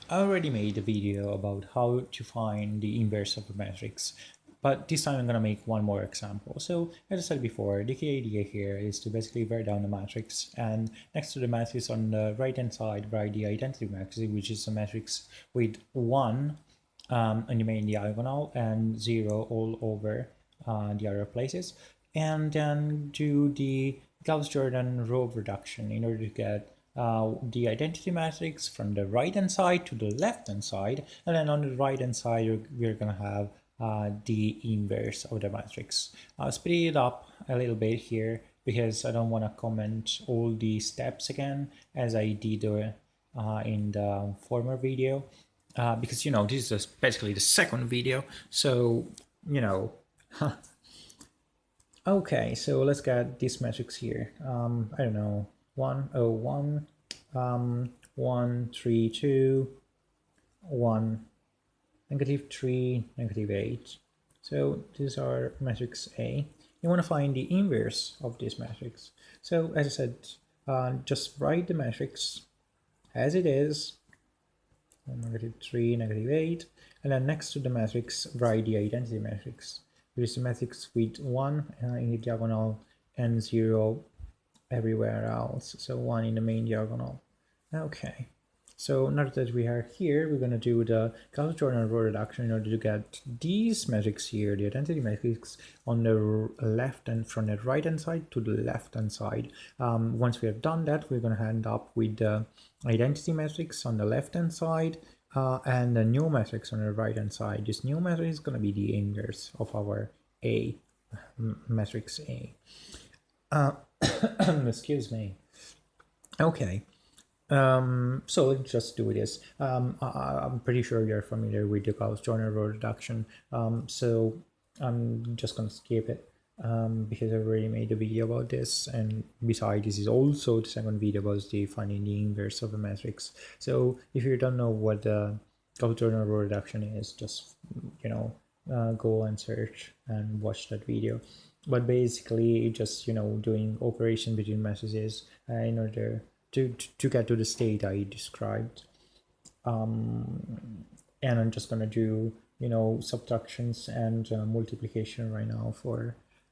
I already made a video about how to find the inverse of a matrix, but this time I'm going to make one more example. So as I said before, the key idea here is to basically write down a matrix, and next to the matrix on the right hand side write the identity matrix, which is a matrix with 1 on the main diagonal and 0 all over the other places, and then do the Gauss-Jordan row reduction in order to get the identity matrix from the right hand side to the left hand side, and then on the right hand side we're going to have the inverse of the matrix. I'll speed it up a little bit here because I don't want to comment all the steps again as I did in the former video, because this is basically the second video, so okay, so let's get this matrix here. I don't know, 101, 1, 3, 2, 1, -3, -8. So these are matrix A. You want to find the inverse of this matrix. So as I said, just write the matrix as it is, -3, -8, and then next to the matrix write the identity matrix. There is a matrix with 1 in the diagonal and 0 everywhere else. So 1 in the main diagonal. Okay. So now that we are here, we're going to do the Gauss-Jordan row reduction in order to get these matrix here, the identity matrix, on the left and from the right hand side to the left hand side. Once we have done that, we're going to end up with the identity matrix on the left hand side and the new matrix on the right hand side. This new matrix is going to be the inverse of our A, matrix A. Excuse me. Okay. So let's just do this. I'm pretty sure you're familiar with the Gauss-Jordan row reduction, so I'm just gonna skip it because I already made a video about this, and besides, this is also the second video about the finding the inverse of a matrix. So if you don't know what the Gauss-Jordan row reduction is, just go and search and watch that video. But basically, just doing operation between matrices in order to get to the state I described, and I'm just gonna do subtractions and multiplication right now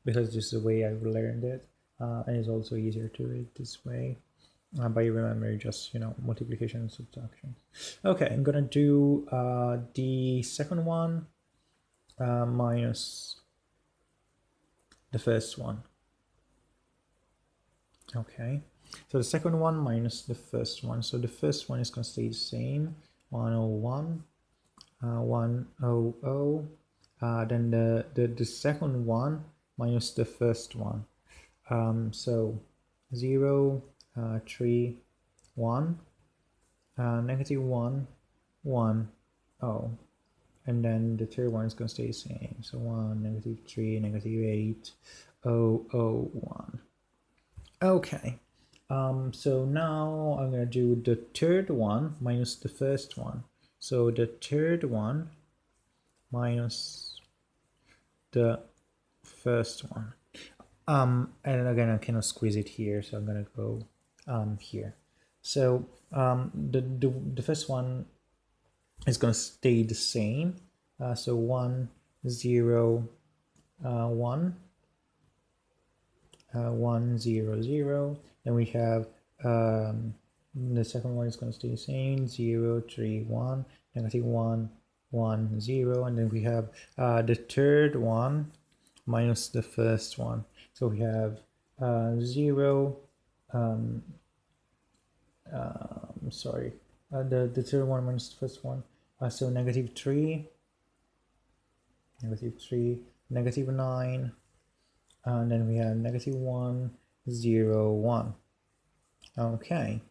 because this is the way I've learned it, and it's also easier to read this way by remembering just multiplication and subtraction. Okay, I'm gonna do the second one minus the first one. Okay, so the second one minus the first one. So the first one is going to stay the same, 101, 100. Then the second one minus the first one. So 0, 3, 1, -1, 1, 0. And then the third one is going to stay the same. So 1, -3, -8, 0, 0, 1. Okay, so now I'm going to do the third one minus the first one. So the third one minus the first one. And again, I cannot squeeze it here, so I'm going to go here. So the first one is going to stay the same. So 1, 0, 1. 1, 0, 0. Then we have the second one is going to stay the same, 0, 3, 1, -1, 1, 0. And then we have the third one minus the first one. So we have 0, sorry, the third one minus the first one. So -3, -3, -9. And then we have -1, 0, 1. Okay,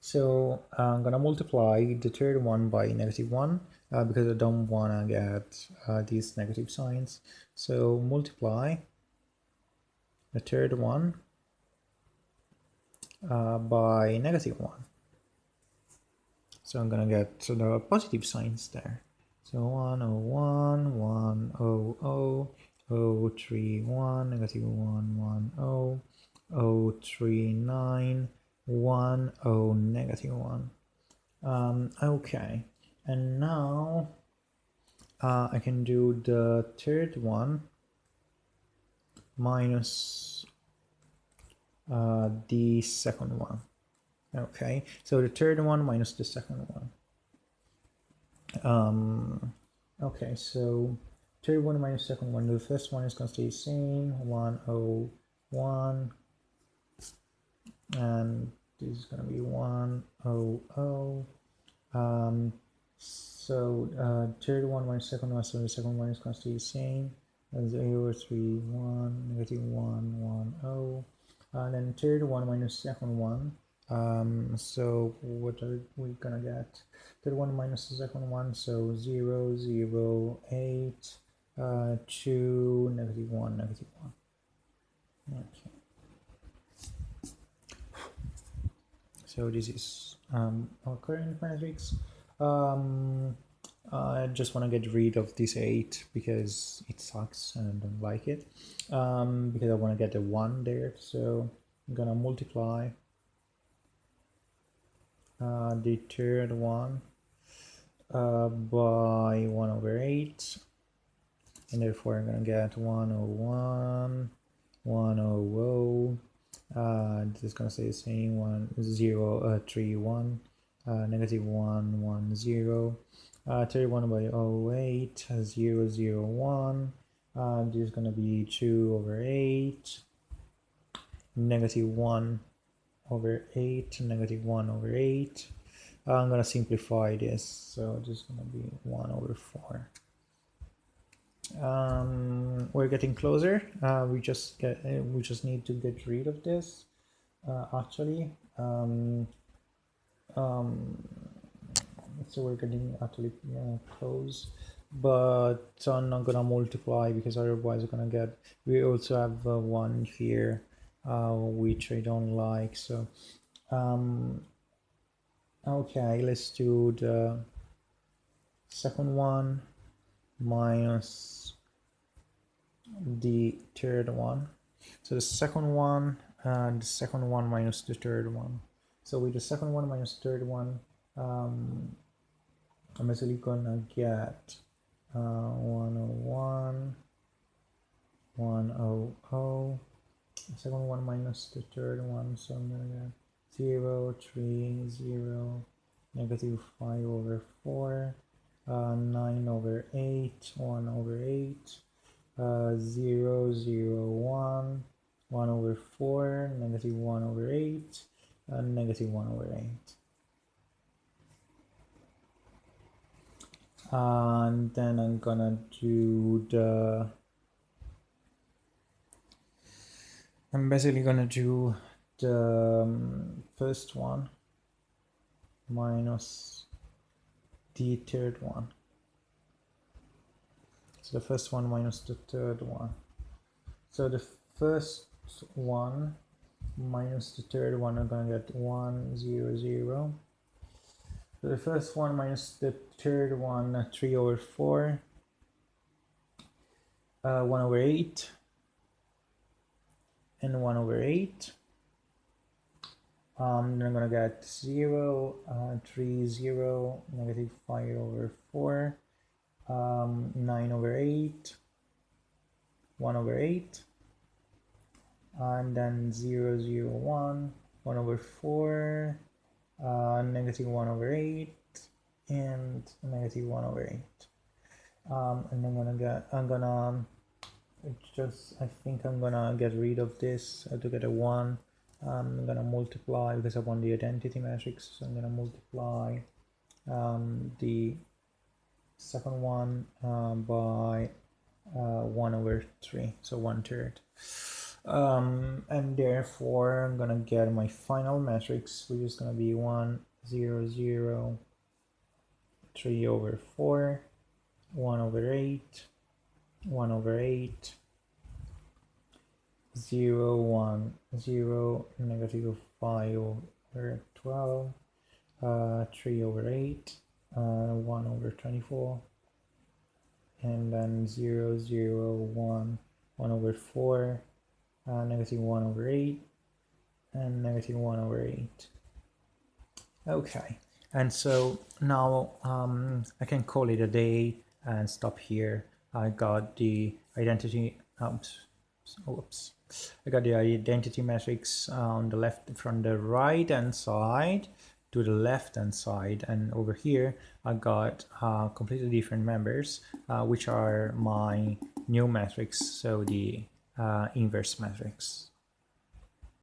so I'm gonna multiply the third one by -1 because I don't wanna get these negative signs. So multiply the third one by -1. So I'm gonna get the positive signs there. So 101, 100. 031, -110, 039, 10, -1. Okay, And now I can do the third one minus the second one. Okay, so the third one minus the second one. Okay, so third one minus second one. The first one is going to stay the same, 101, and this is going to be 100. Third one minus second one, so the second one is going to stay the same, 0, 3, 1, negative 1, 1, 0. And then third one minus second one. So what are we gonna get? Third one minus the second one, so 0, 0, 8, 2, negative 1, negative 1. Okay. So this is our current matrix. I just want to get rid of this 8 because it sucks and I don't like it. Because I want to get a 1 there, so I'm gonna multiply the third one by 1/8, and therefore I'm gonna get 101, 100. This is gonna stay the same, 1, 0, 3, 1, negative 1, 1, 0. 31 by 08, 0, 0, 1. This is gonna be 2/8, negative 1/8, negative 1/8. I'm gonna simplify this, so this is gonna be 1/4. We're getting closer. We just need to get rid of this. Actually, so we're getting actually close, but I'm not gonna multiply because otherwise we're gonna get. We also have 1 here, which I don't like. So, okay, let's do the second one minus the third one. So the second one and the second one minus the third one. So with the second one minus the third one, I'm basically gonna get 101, 100. The second one minus the third one, so I'm gonna get 0, 3, 0, negative 5/4, 9/8, 1/8, 0, 0, 1, 1/4, negative 1/8, and negative 1/8. And then I'm gonna do I'm basically gonna do the first one minus the third one. So the first one minus the third one. So the first one minus the third one, I'm gonna get 1, 0, 0. So the first one minus the third one, 3/4, 1/8, and 1/8. Then I'm gonna get 0, 3, 0, negative 5/4, 9/8, 1/8, and then 0, 0, 1, 1/4, negative 1/8, and negative 1/8. And I think I'm gonna get rid of this to get a 1. I'm gonna multiply because I want the identity matrix, so I'm gonna multiply the second one by 1/3, so 1/3. And therefore I'm gonna get my final matrix, which is gonna be 1, 0, 0, 3/4, 1/8, 1/8, 0, 1, 0, negative 5/12, 3/8, 1/24, and then 0, 0, 1, 1/4, negative 1/8, and negative 1/8. Okay, And so now I can call it a day and stop here. I got the identity, oops. I got the identity matrix on the left, from the right hand side to the left hand side, and over here I got completely different members, which are my new matrix, so the inverse matrix.